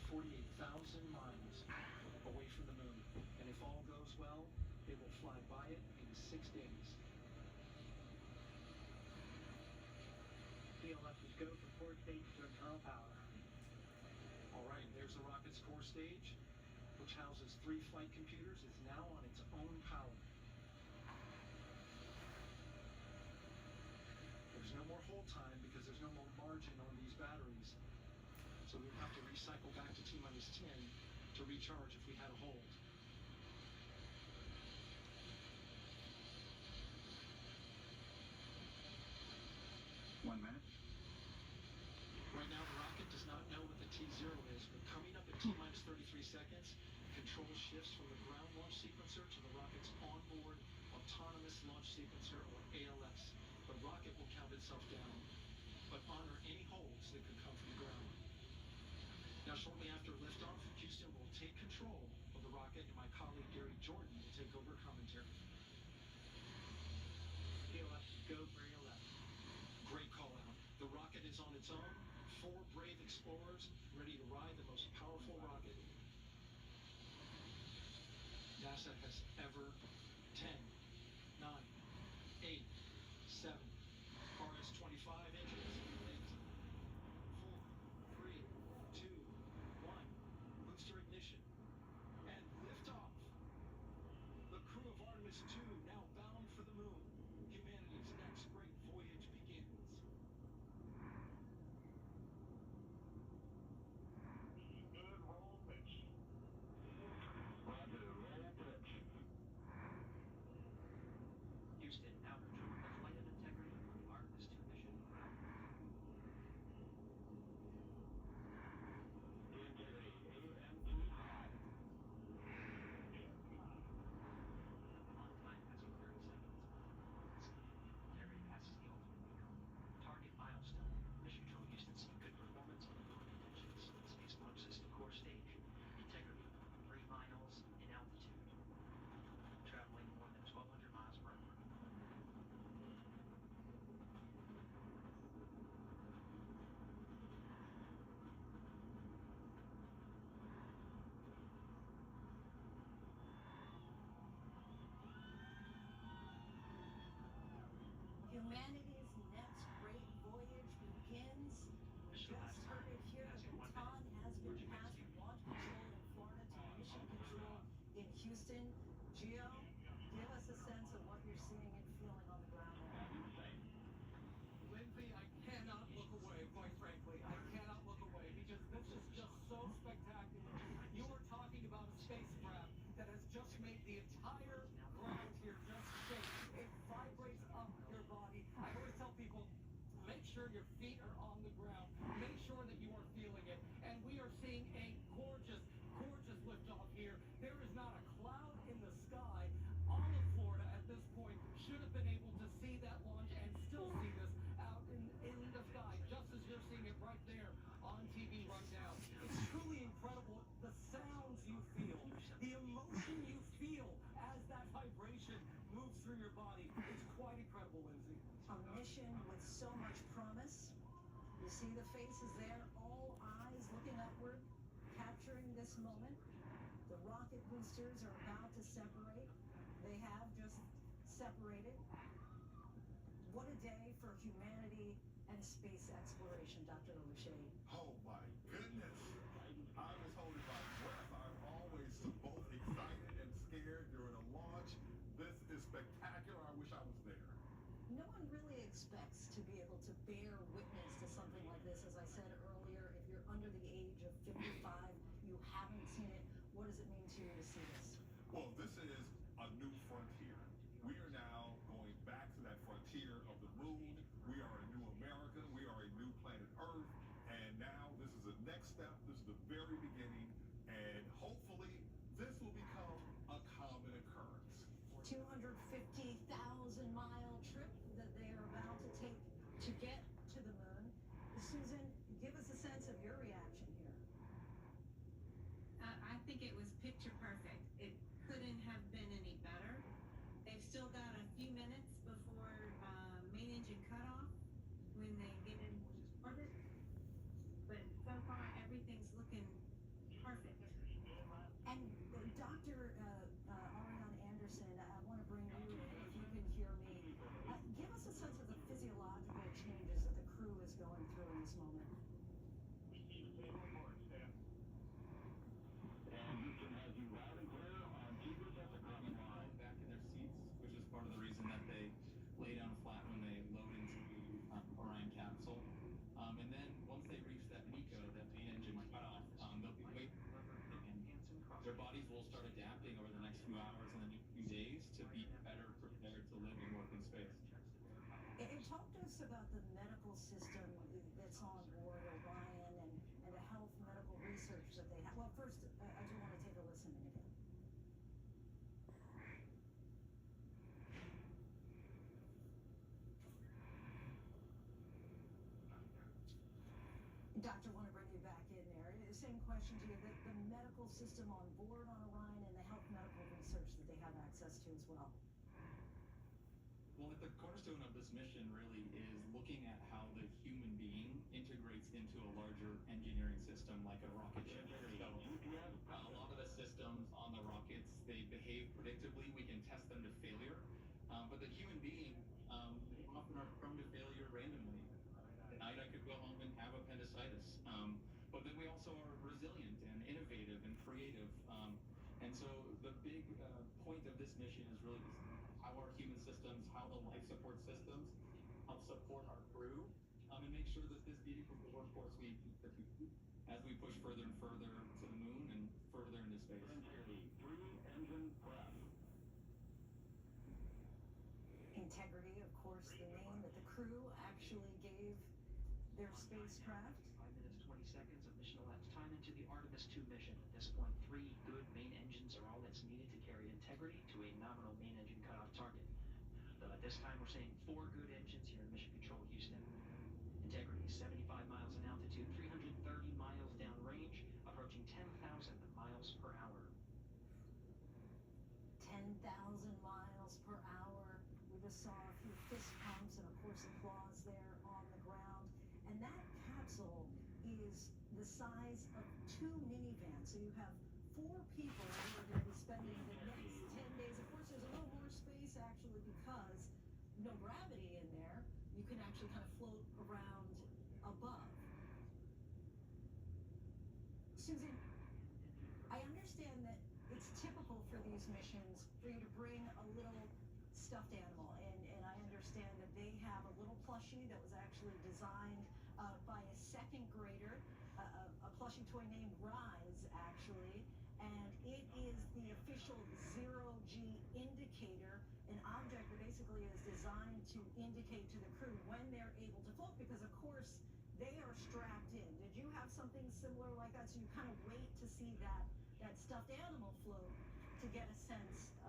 48,000 miles away from the moon. And if all goes well, they will fly by it in 6 days. PLF is go for core stage to internal power. All right, there's the rocket's core stage, which houses 3 flight computers. It's now on its own power. There's no more hold time because there's no more margin on these batteries. So we would have to recycle back to T-minus 10 to recharge if we had a hold. One minute. Right now, the rocket does not know what the T0 is, but coming up at T-minus 33 seconds, control shifts from the ground launch sequencer to the rocket's onboard autonomous launch sequencer, or ALS. The rocket will count itself down, but honor any holds that could come from the ground. Now, shortly after liftoff, Houston will take control of the rocket, and my colleague Gary Jordan will take over commentary. PLF is go for ALS. Great call out. The rocket is on its own. 4 brave explorers ready to ride the most powerful rocket NASA has ever. 10, 9, 8, 7, RS-25 engines lit. 4, 3, 2, 1. Booster ignition. And liftoff. The crew of Artemis 2 now bound for the moon. Humanity's next great voyage begins. Good roll pitch. Roger, roll pitch. Houston, outer joint of flight and integrity on the Artemis 2 mission. Integrity, AMT high. On time passing 30 seconds. Integrity passes the ultimate meter. Target milestone. Mission Control Houston seeing good performance on the moon engines. Space launch system core stage. Integrity, 3 miles in altitude. Traveling more than 1,200 miles per hour. Humanity's next great voyage begins. Just heard it here. The baton has been passed from launch control in Florida to mission control in Houston. Gio, give us a sense of what you're seeing and feeling on the ground. Lindsay, I cannot look away, quite frankly. I cannot look away because this is just so spectacular. You are talking about a spacecraft that has just made the entire ground here just shake. It vibrates up your body. I always tell people, make sure your feet are on the ground. Make sure that you are feeling it. And we are seeing a gorgeous, gorgeous liftoff here. There is not a cloud in the sky. All of Florida at this point should have been able to see that launch and still see this out in the sky, just as you're seeing it right there on TV right now. It's truly incredible, the sounds you feel, the emotion you feel as that vibration moves through your body. It's quite incredible, Lindsay. A mission with so much promise. You see the faces there, all eyes looking upward, capturing this moment. The rocket boosters are about to separate. They have just separated. What a day for humanity and space exploration, Dr. O'Shea. Oh my goodness. I was holding my breath. I'm always both excited and scared during a launch. This is spectacular. I wish I was there. No one really expects to be able to bear witness to something like this. As I said earlier, if you're under the age of 55, you haven't seen it. What does it mean to you to see this? Well, this is a new frontier. We are now going back to that frontier of the moon. We are a new America. We are a new planet Earth. And now this is the next step. This is the very beginning. And hopefully this will become a common occurrence. 250,000-mile trip that they are about to take to get to the moon. Susan, give us a sense of your reaction here. I think it was picture perfect. It couldn't have been hours in the next few days to be better prepared to live and work in space. And talk to us about the medical system that's on board Orion and the health medical research that they have. Well, first, I do want to take a listen in again. Doctor, want to bring you back in there. Same question to you. The medical system on board on Orion and the health medical research that they have access to as well. Well, at the cornerstone of this mission really is looking at how the human being integrates into a larger engineering system like a rocket ship. So a lot of the systems on the rockets, they behave predictably. We can test them to failure. But the human being, they often are prone to failure randomly. Tonight I could go home and have appendicitis. But then we also are resilient and innovative and creative. And so the big point of this mission is really how our human systems, how the life support systems help support our crew, and make sure that this vehicle, the workforce as we push further and further to the moon and further into space. Three-engine prep. Integrity, of course, the name that the crew actually gave their spacecraft. 5 minutes, 20 seconds of mission elapsed time into the Artemis 2 mission. At this point, 3 good main engines are all that's needed to carry integrity to a nominal main engine cutoff target. Though at this time, we're saying 4 good engines here in Mission Control Houston. Integrity, 75 miles in altitude, 330 miles downrange, approaching 10,000 miles per hour. 10,000 miles per hour. We just saw a few fist pumps and, of course, applause there on the ground. And that capsule is the size of 2 minivans. So you have 4 people who are going to be spending the next 10 days. Of course, there's a little more space actually because no gravity in there. You can actually kind of float around above. Susan, I understand that it's typical for these missions for you to bring a little stuffed animal, and I understand that they have a little plushie that was actually designed by a second grader, a plushie toy named Rise, actually, and it is the official zero-G indicator, an object that basically is designed to indicate to the crew when they're able to float, because of course they are strapped in. Did you have something similar like that? So you kind of wait to see that stuffed animal float to get a sense